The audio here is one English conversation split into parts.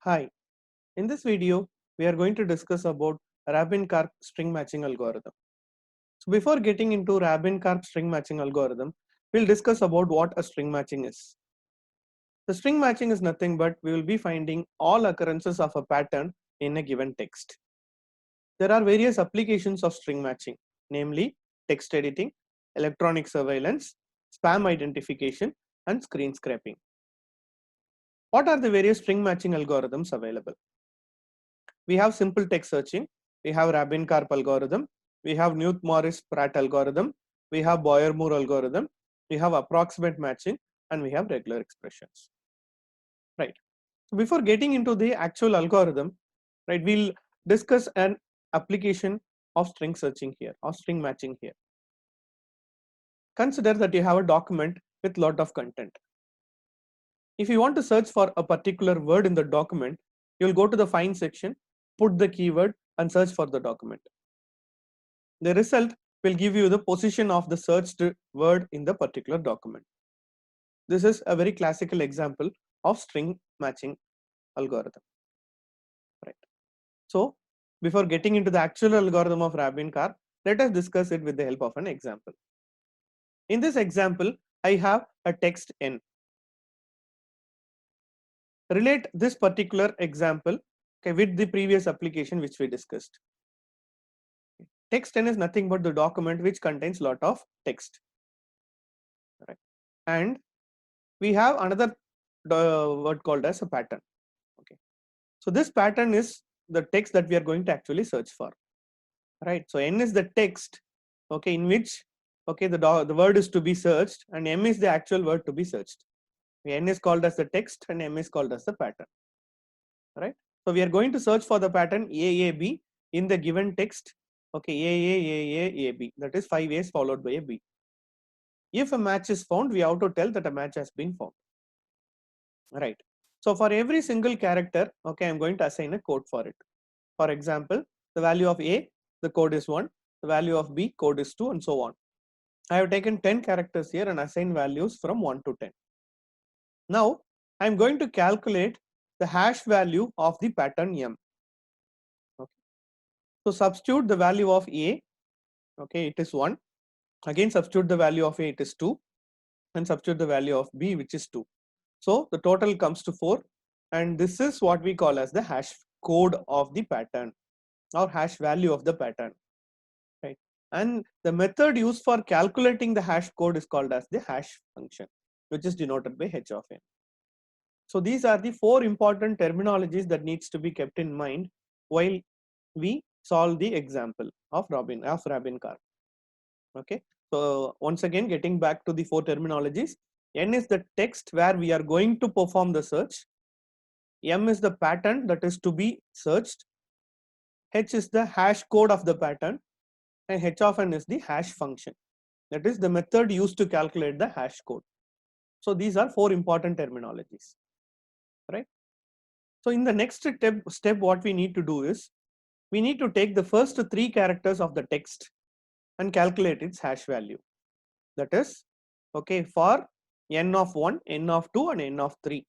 Hi, in this video, we are going to discuss about Rabin-Karp string matching algorithm. So before getting into Rabin-Karp string matching algorithm, we'll discuss about what a string matching is. The string matching is nothing but we will be finding all occurrences of a pattern in a given text. There are various applications of string matching, namely text editing, electronic surveillance, spam identification, and screen scraping. What are the various string matching algorithms available? We have simple text searching, we have Rabin-Karp algorithm, we have Knuth-Morris-Pratt algorithm, we have Boyer-Moore algorithm, we have approximate matching, and we have regular expressions. Right. So before getting into the actual algorithm, right, we'll discuss an application of string searching here or string matching here. Consider that you have a document with lot of content. If you want to search for a particular word in the document, you'll go to the find section, put the keyword, and search for the document. The result will give you the position of the searched word in the particular document. This is a very classical example of string matching algorithm. Right. So before getting into the actual algorithm of Rabin-Karp, let us discuss it with the help of an example. In this example, I have a text n. Relate this particular example with the previous application which we discussed. Text n is nothing but the document which contains lot of text. Right. And we have another word called as a pattern. Okay, so this pattern is the text that we are going to actually search for. Right. So n is the text, okay, in which the word is to be searched, and m is the actual word to be searched. N is called as the text and m is called as the pattern. Right. So we are going to search for the pattern AAB in the given text. Okay, AAAAAB, that is 5 A's followed by a B. If a match is found, we have to tell that a match has been found. Right. So for every single character, okay, I'm going to assign a code for it. For example, the value of A, the code is 1, the value of B, code is 2, and so on. I have taken 10 characters here and assigned values from 1 to 10. Now, I'm going to calculate the hash value of the pattern M. Okay. So substitute the value of A, okay, it is 1. Again, substitute the value of A, it is 2, and substitute the value of B, which is 2. So the total comes to 4, and this is what we call as the hash code of the pattern or hash value of the pattern. Right. And the method used for calculating the hash code is called as the hash function, which is denoted by h of n. So these are the 4 important terminologies that needs to be kept in mind while we solve the example of Rabin-Karp. Okay. So once again, getting back to the 4 terminologies, n is the text where we are going to perform the search. M is the pattern that is to be searched. H is the hash code of the pattern, and h of n is the hash function. That is the method used to calculate the hash code. So these are 4 important terminologies, right? So in the next step, what we need to do is we need to take the first 3 characters of the text and calculate its hash value. That is, okay, for n of 1, n of 2, and n of 3.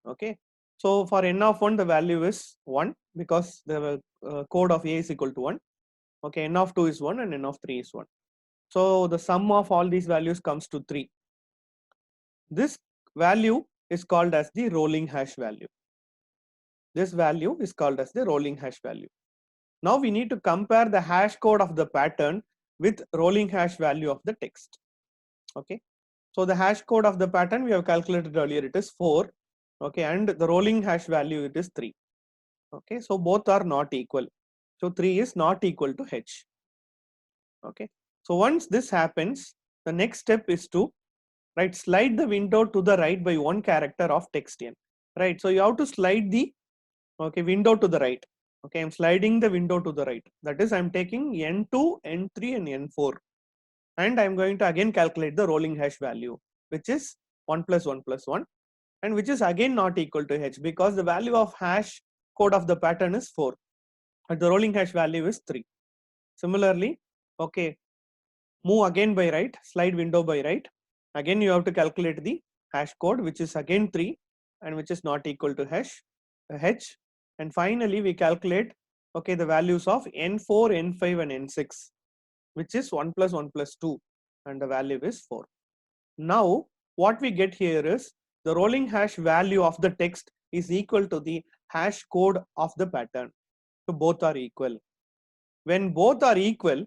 Okay. So for n of 1, the value is 1 because the code of A is equal to 1. Okay, n of 2 is 1 and n of 3 is 1. So the sum of all these values comes to 3. This value is called as the rolling hash value. This value is called as the rolling hash value. Now we need to compare the hash code of the pattern with rolling hash value of the text. Okay. So the hash code of the pattern we have calculated earlier, it is 4. Okay, and the rolling hash value, it is 3. Okay, so both are not equal. So 3 is not equal to h. Okay, so once this happens, the next step is to slide the window to the right by 1 character of text n. Right, so you have to slide the window to the right. Okay, I'm sliding the window to the right. That is, I'm taking n2, n3, and n4, and I'm going to again calculate the rolling hash value, which is 1 plus 1 plus 1, and which is again not equal to h because the value of hash code of the pattern is 4, but the rolling hash value is 3. Similarly, okay, move again by right, slide window by right. Again, you have to calculate the hash code, which is again 3 and which is not equal to hash. h, and finally we calculate, okay, the values of n4, n5 and n6, which is 1 plus 1 plus 2, and the value is 4. Now what we get here is the rolling hash value of the text is equal to the hash code of the pattern. So both are equal. When both are equal,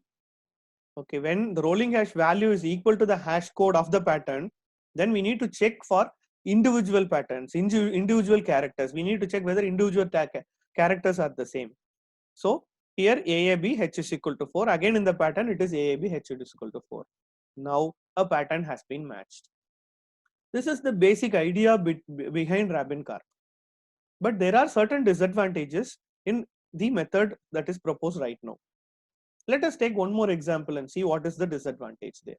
okay, when the rolling hash value is equal to the hash code of the pattern, then we need to check for individual patterns, individual characters. We need to check whether individual characters are the same. So here AAB H is equal to 4. Again in the pattern it is AAB H is equal to 4. Now a pattern has been matched. This is the basic idea behind Rabin-Karp. But there are certain disadvantages in the method that is proposed right now. Let us take one more example and see what is the disadvantage there.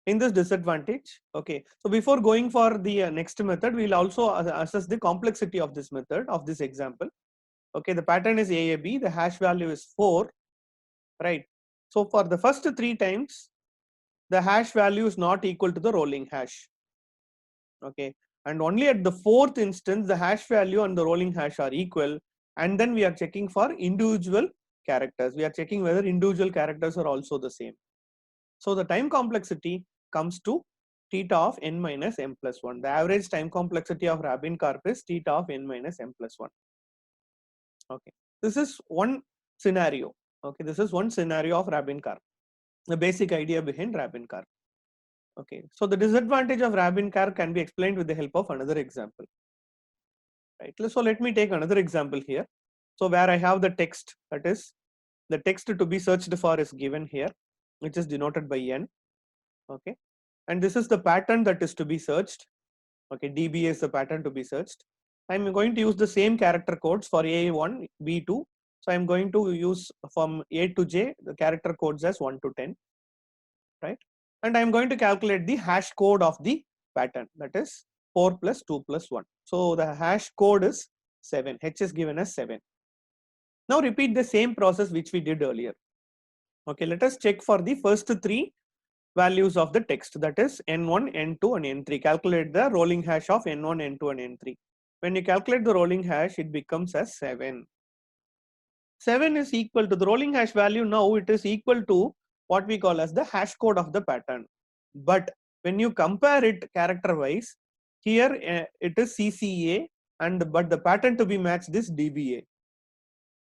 In this disadvantage, okay, so before going for the next method, we'll also assess the complexity of this method, of this example. Okay, the pattern is AAB, the hash value is 4, right? So for the first 3 times, the hash value is not equal to the rolling hash. Okay, and only at the 4th instance, the hash value and the rolling hash are equal, and then we are checking for individual characters. We are checking whether individual characters are also the same. So the time complexity comes to theta of n minus m plus 1. The average time complexity of Rabin-Karp is theta of n minus m plus 1. Okay, this is one scenario. Okay, this is one scenario of Rabin-Karp, the basic idea behind Rabin-Karp. Okay, so the disadvantage of Rabin-Karp can be explained with the help of another example. Right, so let me take another example here. So where I have the text, that is the text to be searched for is given here, which is denoted by n. Okay, and this is the pattern that is to be searched. Okay, DB is the pattern to be searched. I'm going to use the same character codes for A1, B2. So I'm going to use from A to J the character codes as 1 to 10, right? And I'm going to calculate the hash code of the pattern, that is 4 plus 2 plus 1. So the hash code is 7. H is given as 7. Now repeat the same process which we did earlier. Okay, let us check for the first 3 values of the text, that is n1, n2 and n3. Calculate the rolling hash of n1, n2 and n3. When you calculate the rolling hash, it becomes as 7. 7 is equal to the rolling hash value. Now it is equal to what we call as the hash code of the pattern. But when you compare it character wise, here it is CCA, and but the pattern to be matched is DBA.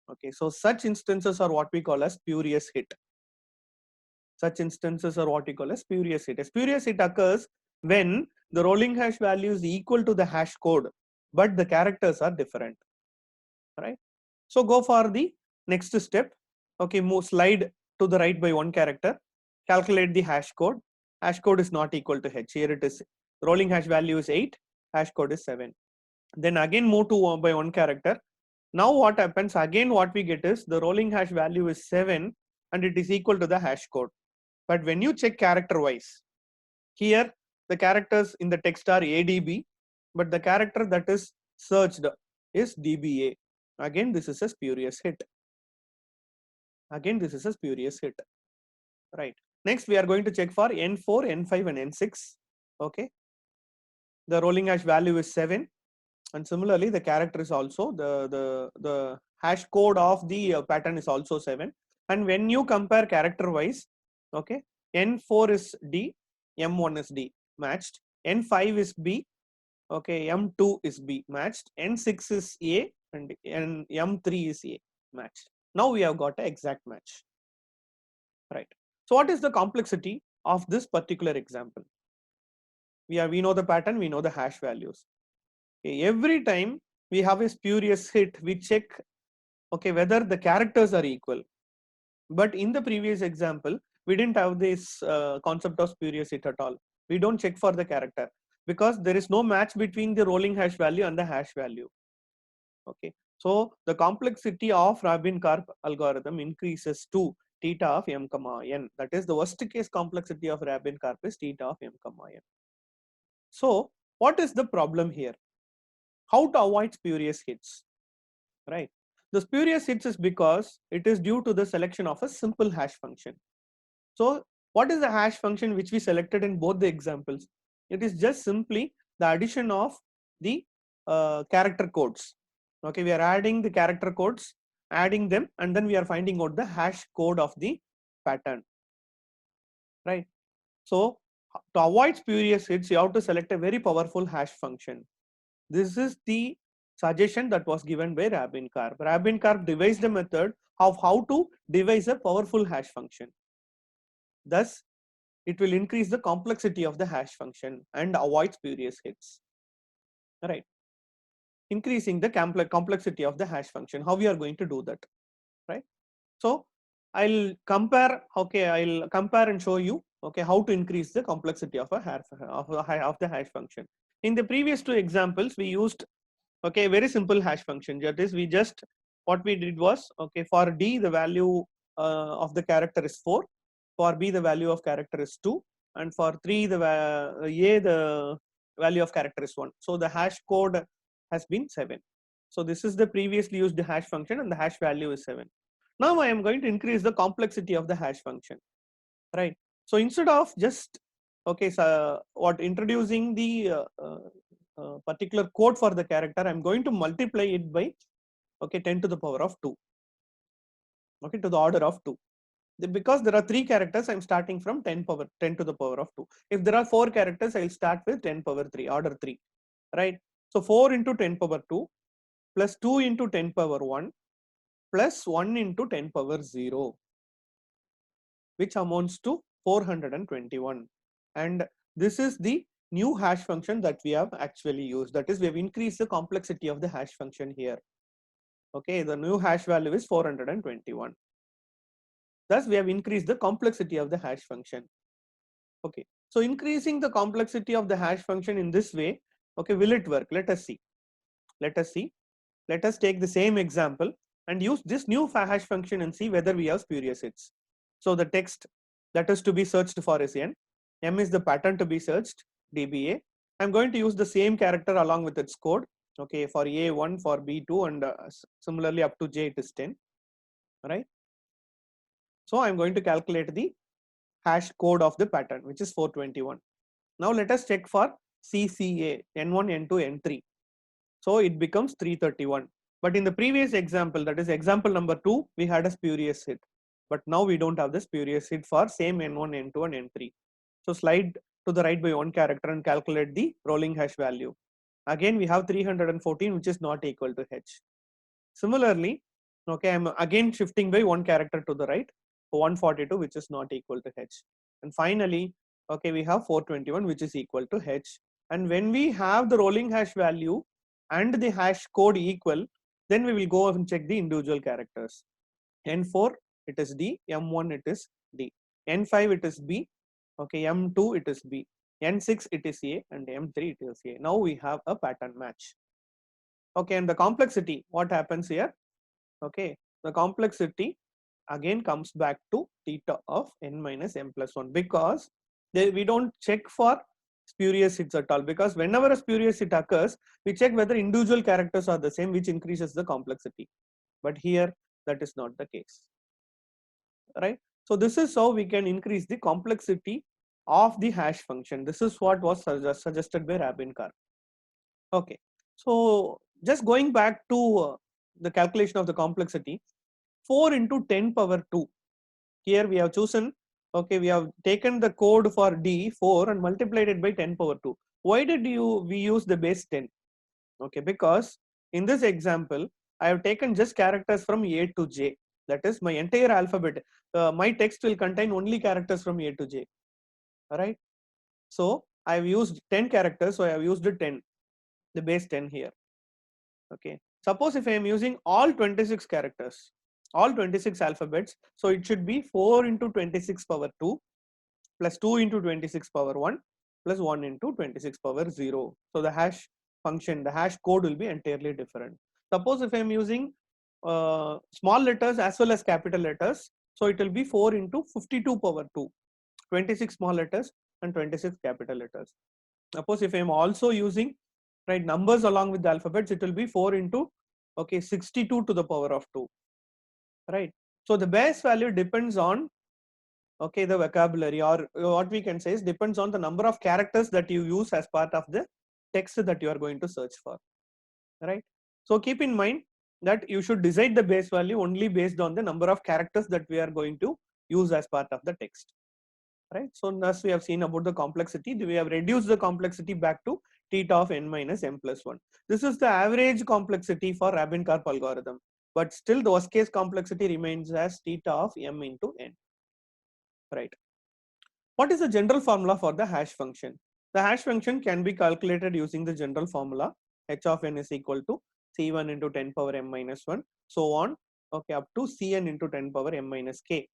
Okay, so such instances are what we call as spurious hit. Such instances are what we call as spurious hit. A spurious hit occurs when the rolling hash value is equal to the hash code, but the characters are different, right? So go for the next step. Okay, move slide to the right by 1 character. Calculate the hash code. Hash code is not equal to h. Here it is. Rolling hash value is 8. Hash code is 7. Then again move to 1 by 1 character. Now what happens? Again what we get is the rolling hash value is 7 and it is equal to the hash code. But when you check character wise, here the characters in the text are ADB, but the character that is searched is DBA. Again, this is a spurious hit. Again, this is a spurious hit. Right. Next, we are going to check for N4, N5, and N6. Okay. The rolling hash value is 7. And similarly, the character is also the hash code of the pattern is also 7. And when you compare character wise, okay, N4 is D, M1 is D matched, N5 is B, okay, M2 is B matched, N6 is A, and M3 is A matched. Now we have got an exact match, right? So what is the complexity of this particular example? We know the pattern, we know the hash values. Okay, every time we have a spurious hit, we check, okay, whether the characters are equal. But in the previous example, we didn't have this concept of spurious hit at all. We don't check for the character because there is no match between the rolling hash value and the hash value. Okay, so the complexity of Rabin-Karp algorithm increases to theta of m comma n. That is the worst case complexity of Rabin-Karp is theta of m comma n. So what is the problem here? How to avoid spurious hits, right? The spurious hits is because it is due to the selection of a simple hash function. So what is the hash function which we selected in both the examples? It is just simply the addition of the character codes. Okay, we are adding the character codes, adding them, and then we are finding out the hash code of the pattern, right? So to avoid spurious hits, you have to select a very powerful hash function. This is the suggestion that was given by Rabin-Karp. Rabin-Karp devised a method of how to devise a powerful hash function. Thus, it will increase the complexity of the hash function and avoid spurious hits. Right. Increasing the complexity of the hash function. How we are going to do that? Right. So I'll compare. Okay, I'll compare and show you. Okay, how to increase the complexity of a hash of the hash function. In the previous two examples, we used very simple hash function. That is, we just what we did was for D the value of the character is 4, for B the value of character is 2, and for 3 the A the value of character is 1. So the hash code has been 7. So this is the previously used hash function, and the hash value is 7. Now I am going to increase the complexity of the hash function, right? So instead of just introducing the particular code for the character, I'm going to multiply it by 10 to the power of 2, to the order of 2. Because there are 3 characters, I'm starting from 10 to the power of 2. If there are 4 characters, I'll start with 10 power 3, order 3, right? So 4 into 10 power 2 plus 2 into 10 power 1 plus 1 into 10 power 0, which amounts to 421. And this is the new hash function that we have actually used. That is, we have increased the complexity of the hash function here. Okay, the new hash value is 421. Thus, we have increased the complexity of the hash function. Okay, so increasing the complexity of the hash function in this way, will it work? Let us see. Let us see. Let us take the same example and use this new hash function and see whether we have spurious hits. So the text that is to be searched for is n. M is the pattern to be searched, DBA. I'm going to use the same character along with its code. Okay, for A1, for B2, and similarly up to J it is 10. Right. So I'm going to calculate the hash code of the pattern, which is 421. Now let us check for CCA, N1, N2, N3. So it becomes 331. But in the previous example, that is example number 2, we had a spurious hit. But now we don't have the spurious hit for same N1, N2, and N3. So slide to the right by 1 character and calculate the rolling hash value. Again, we have 314, which is not equal to H. Similarly, I'm again shifting by 1 character to the right, 142, which is not equal to H. And finally, we have 421, which is equal to H. And when we have the rolling hash value and the hash code equal, then we will go and check the individual characters. N4 it is D, M1 it is D, N5 it is B, M2 it is B, N6 it is A, and M3 it is A. Now we have a pattern match. And the complexity, what happens here? The complexity again comes back to theta of n minus m plus 1, because we don't check for spurious hits at all, because whenever a spurious hit occurs, we check whether individual characters are the same, which increases the complexity. But here that is not the case, right? So this is how we can increase the complexity of the hash function. This is what was suggested by Rabin-Karp. Okay, so just going back to the calculation of the complexity, 4 into 10 power 2. Here we have chosen, we have taken the code for D 4 and multiplied it by 10 power 2. Why did we use the base 10? Because in this example, I have taken just characters from A to J. That is my entire alphabet. My text will contain only characters from A to J. All right. So I have used 10 characters, so I have used 10, the base 10 here. Okay. Suppose if I am using all 26 characters, all 26 alphabets, so it should be 4 into 26 power 2 plus 2 into 26 power 1 plus 1 into 26 power 0. So the hash function, the hash code will be entirely different. Suppose if I am using small letters as well as capital letters, so it will be 4 into 52 power 2, 26 small letters and 26 capital letters. Suppose if I am also using numbers along with the alphabets, it will be 4 into 62 to the power of 2, right? So the base value depends on the vocabulary, or what we can say is depends on the number of characters that you use as part of the text that you are going to search for. right? So keep in mind that you should decide the base value only based on the number of characters that we are going to use as part of the text, right? So thus we have seen about the complexity, we have reduced the complexity back to theta of n minus m plus 1. This is the average complexity for Rabin-Karp algorithm, but still the worst case complexity remains as theta of m into n, right? What is the general formula for the hash function? The hash function can be calculated using the general formula h of n is equal to c1 into 10 power m minus 1, so on, okay, up to cn into 10 power m minus k,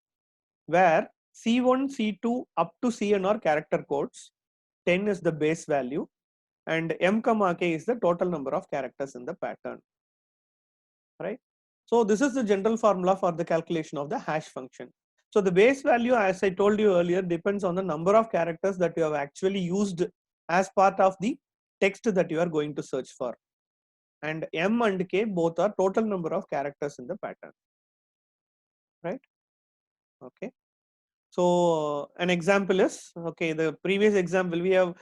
where c1, c2 up to cn are character codes, 10 is the base value, and m comma k is the total number of characters in the pattern, right? So this is the general formula for the calculation of the hash function. So the base value, as I told you earlier, depends on the number of characters that you have actually used as part of the text that you are going to search for, and m and k both are total number of characters in the pattern, right? Okay. So an example is, okay, the previous example we have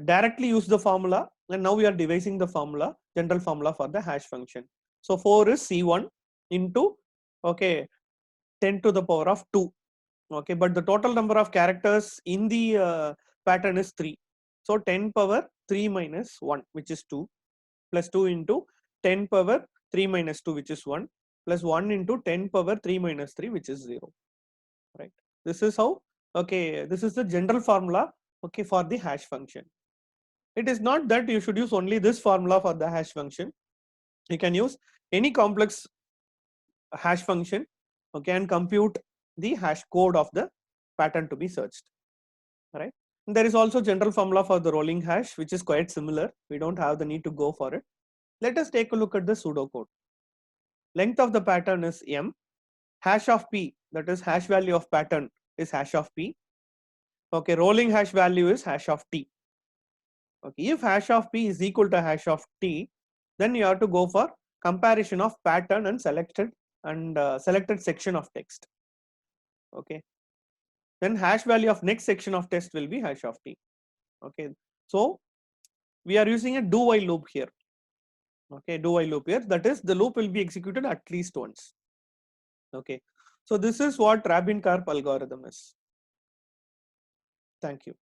directly used the formula, and now we are devising the formula, general formula for the hash function. So 4 is c1 into, okay, 10 to the power of 2, okay, but the total number of characters in the pattern is 3. So 10 power 3 minus 1, which is 2, plus 2 into 10 power 3 minus 2, which is 1, plus 1 into 10 power 3 minus 3, which is 0, right? This is how, okay, this is the general formula, okay, for the hash function. It is not that you should use only this formula for the hash function. You can use any complex hash function, okay, and compute the hash code of the pattern to be searched, right? And there is also general formula for the rolling hash, which is quite similar. We don't have the need to go for it. Let us take a look at the pseudocode. Length of the pattern is m, hash of p, that is hash value of pattern, is hash of p, okay, rolling hash value is hash of t. Okay, if hash of p is equal to hash of t, then you have to go for comparison of pattern and selected section of text, okay. Then hash value of next section of text will be hash of t, okay. So we are using a do while loop here, okay, do while loop here, that is the loop will be executed at least once, okay. So this is what Rabin-Karp algorithm is. Thank you.